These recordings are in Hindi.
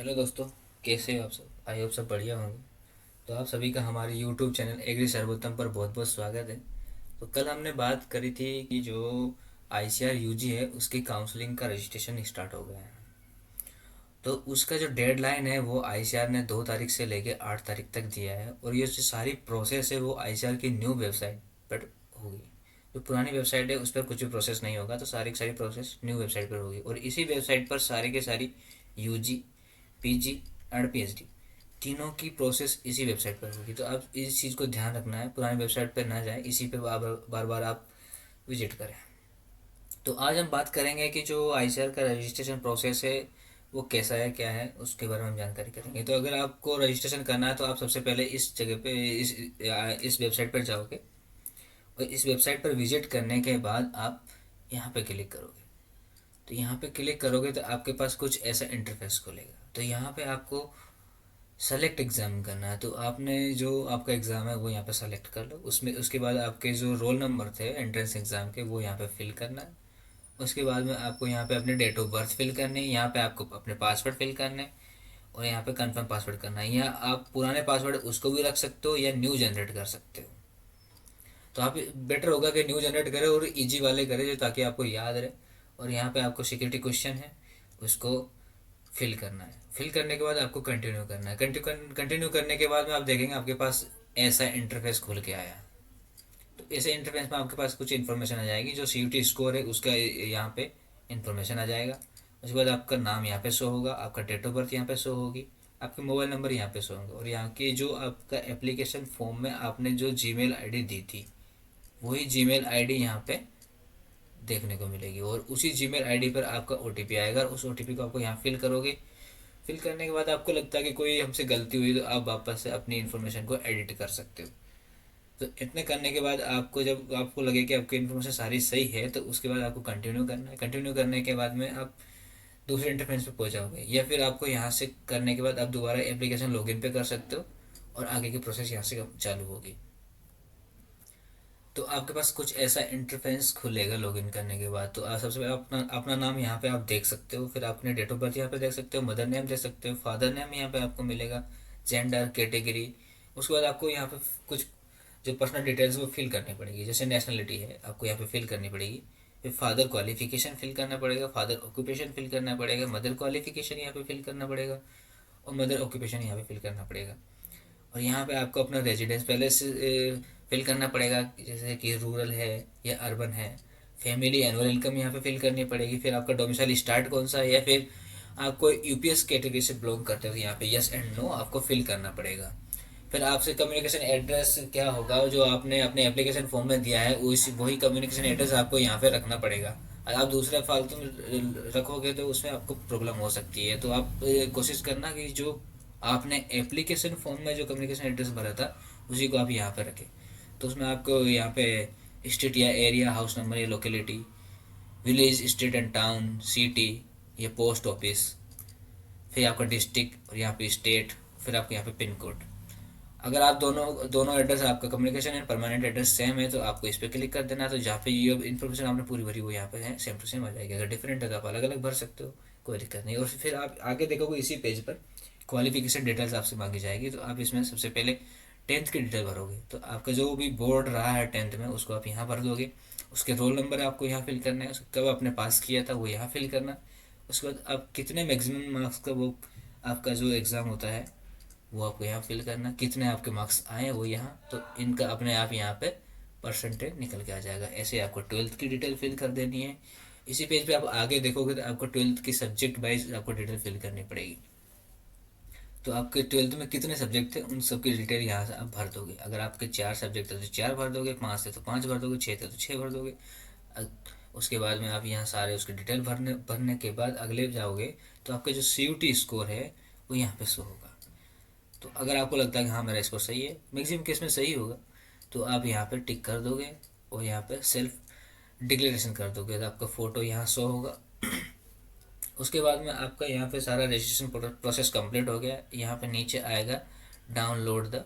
हेलो दोस्तों। कैसे हो आप सब? आई होप सब बढ़िया होंगे। तो आप सभी का हमारे यूट्यूब चैनल एग्री सर्वोत्तम पर बहुत बहुत स्वागत है। तो कल हमने बात करी थी कि जो आईसीआर यूजी है उसकी काउंसलिंग का रजिस्ट्रेशन स्टार्ट हो गया है। तो उसका जो डेडलाइन है वो आईसीआर ने 2 तारीख से लेके 8 तारीख तक दिया है, और ये जो सारी प्रोसेस है वो आईसीआर की न्यू वेबसाइट पर होगी। जो पुरानी वेबसाइट है उस पर कुछ भी प्रोसेस नहीं होगा, तो सारी की सारी प्रोसेस न्यू वेबसाइट पर होगी, और इसी वेबसाइट पर सारी के सारी यूजी, पीजी एंड पीएचडी तीनों की प्रोसेस इसी वेबसाइट पर होगी। तो आप इस चीज़ को ध्यान रखना है, पुरानी वेबसाइट पर ना जाए, इसी पे बार बार बार आप विजिट करें। तो आज हम बात करेंगे कि जो आईसीआर का रजिस्ट्रेशन प्रोसेस है वो कैसा है, क्या है, उसके बारे में हम जानकारी करेंगे। तो अगर आपको रजिस्ट्रेशन करना है तो आप सबसे पहले इस जगह पे इस वेबसाइट पर जाओगे, और इस वेबसाइट पर विजिट करने के बाद आप यहाँ पे क्लिक करोगे। तो यहाँ पे क्लिक करोगे तो आपके पास कुछ ऐसा इंटरफेस खुलेगा। तो यहाँ पे आपको सेलेक्ट एग्ज़ाम करना है। तो आपने जो आपका एग्ज़ाम है वो यहाँ पे सेलेक्ट कर लो। उसमें उसके बाद आपके जो रोल नंबर थे एंट्रेंस एग्ज़ाम के वो यहाँ पे फिल करना है। उसके बाद में आपको यहाँ पे अपने डेट ऑफ बर्थ फिल करनी है, यहाँ पे आपको अपने पासवर्ड फिल करने हैं, और यहाँ पे कंफर्म पासवर्ड करना है। या आप पुराने पासवर्ड उसको भी रख सकते हो या न्यू जनरेट कर सकते हो। तो आप बेटर होगा कि न्यू जनरेट करें और इजी वाले करें जो, ताकि आपको याद रहे। और यहाँ पे आपको सिक्योरिटी क्वेश्चन है, उसको फिल करना है। फिल करने के बाद आपको कंटिन्यू करना है। कंटिन्यू करने के बाद में आप देखेंगे आपके पास ऐसा इंटरफेस खुल के आया। तो ऐसे इंटरफेस में आपके पास कुछ इन्फॉर्मेशन आ जाएगी, जो सीयूटी स्कोर है उसका यहाँ पे इन्फॉर्मेशन आ जाएगा। उसके बाद आपका नाम यहाँ पे शो होगा, आपका डेट ऑफ बर्थ यहाँ पे शो होगी, आपके मोबाइल नंबर यहाँ पे शो होंगे, और यहाँ की जो आपका एप्लीकेशन फॉर्म में आपने जो जीमेल आईडी दी थी वही जीमेल आईडी यहाँ पे देखने को मिलेगी, और उसी जीमेल आईडी पर आपका ओटीपी आएगा, और उस ओटीपी को आपको यहाँ फिल करोगे। फिल करने के बाद आपको लगता है कि कोई हमसे गलती हुई तो आप वापस से अपनी इन्फॉर्मेशन को एडिट कर सकते हो। तो इतने करने के बाद आपको, जब आपको लगे कि आपकी इन्फॉर्मेशन सारी सही है, तो उसके बाद आपको कंटिन्यू करना है। कंटिन्यू करने के बाद में आप दूसरे इंटरफेस पे पहुंच जाओगे, या फिर आपको यहाँ से करने के बाद आप दोबारा एप्लीकेशन लॉगिन पे कर सकते हो, और आगे की प्रोसेस यहाँ से चालू होगी। तो आपके पास कुछ ऐसा इंटरफेस खुलेगा लॉगिन करने के बाद। तो आप सबसे पहले अपना अपना नाम यहाँ पे आप देख सकते हो, फिर अपने डेट ऑफ बर्थ यहाँ पे देख सकते हो, मदर नेम देख सकते हो, फादर नेम यहाँ पे आपको मिलेगा, जेंडर, कैटेगरी। उसके बाद आपको यहाँ पे कुछ जो पर्सनल डिटेल्स वो फिल करनी पड़ेगी, जैसे नेशनलिटी है आपको यहाँ पे फिल करनी पड़ेगी। फिर फादर क्वालिफिकेशन फिल करना पड़ेगा, फादर ऑक्यूपेशन फिल करना पड़ेगा, मदर क्वालिफिकेशन यहाँ पे फिल करना पड़ेगा, और मदर ऑक्यूपेशन यहाँ पे फिल करना पड़ेगा। और यहाँ पे आपको अपना रेजिडेंस पहले से फिल करना पड़ेगा, जैसे कि रूरल है या अर्बन है। फैमिली एनुअल इनकम यहाँ पे फिल करनी पड़ेगी। फिर आपका डोमिसाइल स्टार्ट कौन सा है, या फिर आपको यूपीएस कैटेगरी से बिलोंग करते हो, तो यहाँ पे यस एंड नो आपको फिल करना पड़ेगा। फिर आपसे कम्युनिकेशन एड्रेस क्या होगा, जो आपने अपने एप्लीकेशन फॉर्म में दिया है उसी वही कम्युनिकेशन एड्रेस आपको यहाँ पे रखना पड़ेगा। अगर आप दूसरे फालतू में रखोगे तो उसमें आपको प्रॉब्लम हो सकती है। तो आप कोशिश करना कि जो आपने एप्लीकेशन फॉर्म में जो कम्युनिकेशन एड्रेस भरा था उसी को आप यहाँ पे रखें। तो उसमें आपको यहाँ पे स्टेट या एरिया, हाउस नंबर या locality, village, state and town, city, या पोस्ट ऑफिस, फिर आपका डिस्ट्रिक्ट, और यहाँ पे स्टेट, फिर आपको यहाँ पे पिन कोड। अगर आप दोनों दोनों एड्रेस, आपका communication and permanent address same है, तो आपको इस पर क्लिक कर देना। तो जहाँ पे ये इन्फॉर्मेशन आपने पूरी भरी वो यहाँ पे है, सेम टू सेम आ जाएगी। अगर डिफरेंट है तो आप अलग अलग भर सकते हो, कोई दिक्कत नहीं। और फिर आप आगे देखोगे इसी पेज पर क्वालिफिकेशन डिटेल्स आपसे मांगी जाएगी। तो आप इसमें सबसे पहले टेंथ की डिटेल भरोगे। तो आपका जो भी बोर्ड रहा है टेंथ में उसको आप यहाँ भर दोगे। उसके रोल नंबर आपको यहाँ फिल करना है, कब आपने पास किया था वो यहाँ फिल करना। उसके बाद आप कितने मैक्सिमम मार्क्स का वो आपका जो एग्ज़ाम होता है वो आपको यहाँ फिल करना, कितने आपके मार्क्स आए वो यहाँ। तो इनका अपने आप यहाँ पे परसेंटेज निकल के आ जाएगा। ऐसे आपको ट्वेल्थ की डिटेल फिल कर देनी है। इसी पेज पे आप आगे देखोगे तो आपको ट्वेल्थ की सब्जेक्ट वाइज आपको डिटेल फिल करनी पड़ेगी। तो आपके ट्वेल्थ में कितने सब्जेक्ट थे उन सब की डिटेल यहाँ से आप भर दोगे। अगर आपके 4 सब्जेक्ट थे तो 4 भर दोगे, 5 थे तो 5 भर दोगे, 6 थे तो 6 भर दोगे। उसके बाद में आप यहाँ सारे उसके डिटेल भरने भरने के बाद अगले जाओगे तो आपका जो सी स्कोर है वो यहाँ पे शो होगा। तो अगर आपको लगता है कि हाँ मेरा स्कोर सही है, मैक्सिमम केस में सही होगा, तो आप यहाँ पे टिक कर दोगे, और यहाँ पे सेल्फ डिक्लेरेशन कर दोगे, तो आपका फ़ोटो यहाँ शो होगा। उसके बाद में आपका यहाँ पे सारा रजिस्ट्रेशन प्रोसेस कंप्लीट हो गया। यहाँ पे नीचे आएगा download the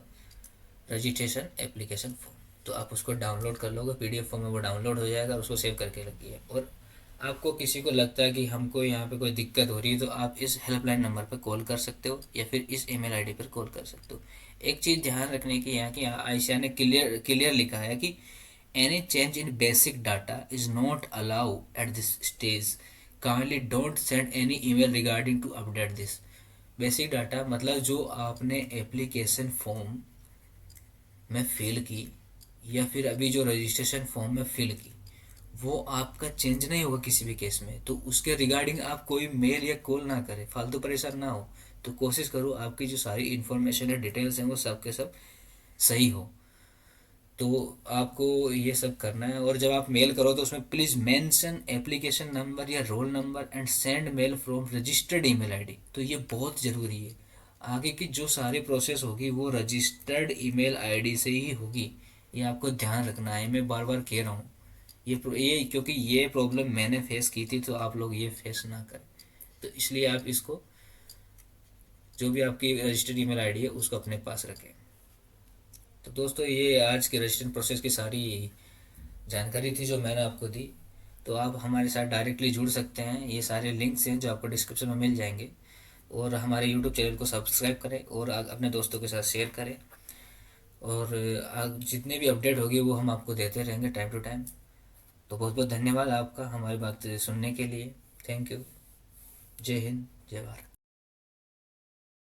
registration application form. तो आप उसको डाउनलोड कर लोगे, पीडीएफ फॉर्म में वो डाउनलोड हो जाएगा, उसको सेव करके रखिए। और आपको किसी को लगता है कि हमको यहाँ पे कोई दिक्कत हो रही है तो आप इस हेल्पलाइन नंबर पर कॉल कर सकते हो या फिर इस ईमेल आईडी पर कॉल कर सकते हो। एक चीज़ ध्यान रखने की यहाँ की आयशा ने क्लियर क्लियर लिखा है कि any change in basic data is not allow at this stage, kindly don't send any email regarding to update this. Basic data मतलब जो आपने एप्लीकेशन फॉर्म में फिल की या फिर अभी जो रजिस्ट्रेशन फॉर्म में फिल की, वो आपका चेंज नहीं होगा किसी भी केस में, तो उसके रिगार्डिंग आप कोई मेल या कॉल ना करें, फालतू परेशान ना हो। तो कोशिश करो आपकी जो सारी इन्फॉर्मेशन है, डिटेल्स हैं, वो सब के सब सही हो। तो आपको ये सब करना है, और जब आप मेल करो तो उसमें प्लीज़ मेंशन एप्लीकेशन नंबर या roll number and send mail from registered email ID. तो ये बहुत ज़रूरी है। आगे की जो सारी प्रोसेस होगी वो रजिस्टर्ड ईमेल आईडी से ही होगी, ये आपको ध्यान रखना है। मैं बार बार कह रहा हूँ ये क्योंकि ये प्रॉब्लम मैंने फेस की थी, तो आप लोग ये फेस ना करें। तो इसलिए आप इसको, जो भी आपकी रजिस्टर्ड ईमेल आईडी है उसको अपने पास रखें। तो दोस्तों ये आज की रजिस्ट्रेशन प्रोसेस की सारी जानकारी थी जो मैंने आपको दी। तो आप हमारे साथ डायरेक्टली जुड़ सकते हैं, ये सारे लिंक्स हैं जो आपको डिस्क्रिप्शन में मिल जाएंगे। और हमारे यूट्यूब चैनल को सब्सक्राइब करें और अपने दोस्तों के साथ शेयर करें। और जितने भी अपडेट होगी वो हम आपको देते रहेंगे टाइम टू टाइम। तो बहुत बहुत धन्यवाद आपका हमारी बात सुनने के लिए। Thank you. जय हिंद, जय भारत।